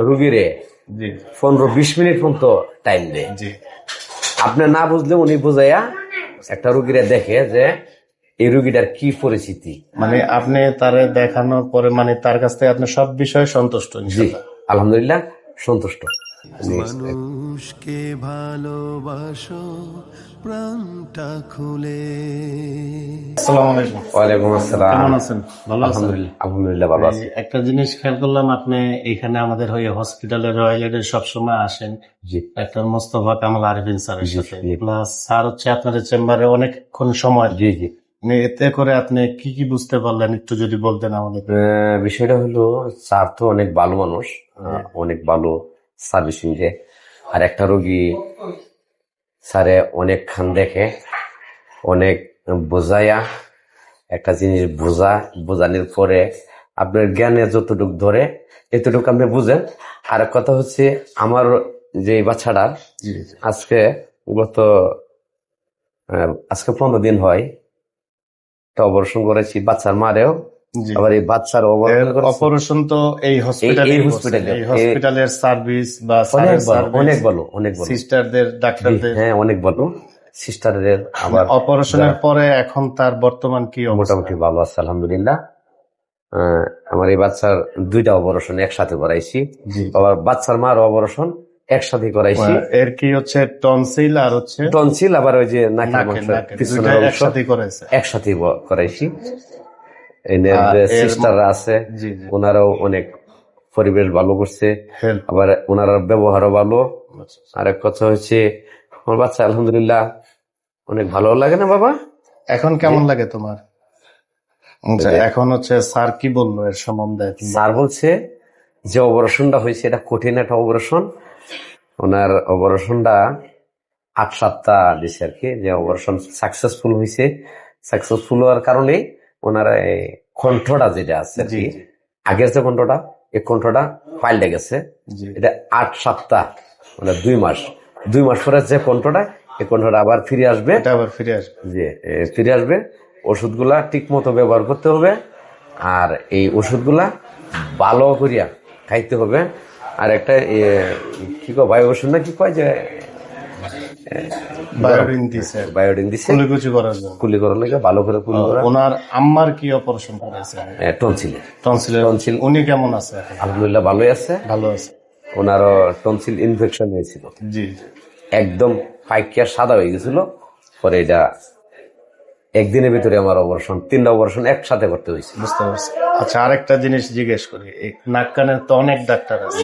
রুগীরে জি 15-20 minute পর্যন্ত time দেয়। জি আপনি না বুঝলে উনি বুঝাইয়া একটা রুগীরে দেখে যে এই রুগীটার কি পরিস্থিতি। মানে আপনি তারে দেখানোর পরে মানে তার কাছ থেকে আপনি সব বিষয়ে সন্তুষ্ট জি ইনশাআল্লাহ? আলহামদুলিল্লাহ সন্তুষ্ট। মানুষকে ভালোবাসো প্রাণটা খুলে। আসসালামু আলাইকুম। ওয়ালাইকুম আসসালাম। কেমন আছেন? ভালো আছেন? আলহামদুলিল্লাহ ভালো আছি। একটা জিনিস খেয়াল করলাম, আপনি এখানে আমাদের হয়ে হসপিটালের রয়্যালেটে সবসময় আসেন জি ডাক্তার মোস্তফা কামাল আরিফিন স্যারের জি, সাথে, জি। প্লাস স্যার হচ্ছে আপনাদের চেম্বারে অনেকক্ষণ সময়। জি জি এতে করে আপনি কি কি বুঝতে পারলেন একটু যদি বলতেন আমাদের। বিষয়টা হলো স্যার তো অনেক ভালো মানুষ, অনেক ভালো সার্ভিসিং দেয়। আর একটা রোগী স্যারে অনেকক্ষণ দেখে, অনেক বোঝাইয়া একটা জিনিস বোঝানোর পরে আপনার জ্ঞানে যতটুকু ধরে এতটুকু আপনি বুঝেন। আর এক কথা হচ্ছে আমার যে বাচ্চাটার আজকে গত আজকে 15 দিন হয় একটা অপারেশন করেছি বাচ্চার মারেও। জি। আবার এই বাচ্চার অপারেশন তো এই হসপিটালে, এই হসপিটালে এই হসপিটালের সার্ভিস বা অনেক স্যারের ভালো, সার্ভিস, অনেক ভালো, অনেক ভালো। সিস্টারদের, ডাক্তারদের। হ্যাঁ অনেক ভালো সিস্টারদের। আবার অপারেশনের পরে এখন তার বর্তমান কি অবস্থা? মোটামুটি ভালো আছে আলহামদুলিল্লাহ। আমার এই বাচ্চার 2টা অপারেশন একসাথে করাইছি। জি। আবার বাচ্চার মার অপারেশন একসাথে করাইছি। এর কি হচ্ছে টনসিল আর হচ্ছে টনসিল, আবার ওই যে নাকের নাকের পিছনের দুইটা অংশ একসাথে করেছে। একসাথে করাইছি। এর সিস্টাররা আছে, জি জি ওনারাও অনেক পরিবেশ ভালো করছে। হেল্প। আবার ওনার ব্যবহারও ভালো। আর এক কথা হচ্ছে আমার বাচ্চা আলহামদুলিল্লাহ অনেক ভালো লাগে না বাবা। এখন কেমন লাগে তোমার? আচ্ছা, এখন হচ্ছে স্যার কি বললো এর সম্বন্ধে? স্যার বলছে যে অপারেশনটা হয়েছে এটা কঠিন একটা অপারেশন। ওনার অপারেশনটা 8 সপ্তাহ দিছে আর কি, যে অপারেশন সাকসেসফুল হয়েছে। সাকসেসফুল হওয়ার কারণে ওনার এই কণ্ঠটা যেটা আছে আর জি কি, জি আগের যে কণ্ঠটা, এই কণ্ঠটা পাল্টে গেছে। জি। এটা 8 সপ্তাহ মানে 2 মাস। 2 মাস পরে যে কণ্ঠটা, এই কণ্ঠটা আবার ফিরে আসবে। এটা আবার ফিরে আসবে। যে ফিরে আসবে। ওষুধগুলা ঠিক মতো ব্যবহার করতে হবে, আর এই ওষুধগুলা ভালো করিয়া খাইতে হবে। আর একটা কি কয় বায়ু ওষুধ না কি কয় যে বায়োডিন দিছে, বায়োডিন দিছে কুলিকুচি করার জন্য। কুলি করার লাগে, ভালো করে কুলি করা। ওনার আম্মার কি অপারেশন করেছে? টনসিলে। টনসিল। উনি কেমন আছে এখন? আলহামদুলিল্লাহ ভালোই আছে। ভালো আছে। ওনারও টনসিল ইনফেকশন হয়েছিল, জি একদম পাইকিয়া সাদা হয়ে গেছিল। পরে এটা একদিনের ভিতরে আমার অপারেশন, 3টা অপারেশন একসাথে করতে হয়েছে। বুঝতে পারছি। আচ্ছা, আরেকটা জিনিস জিজ্ঞেস করি, এই নাক কানের তো অনেক ডাক্তার আছে,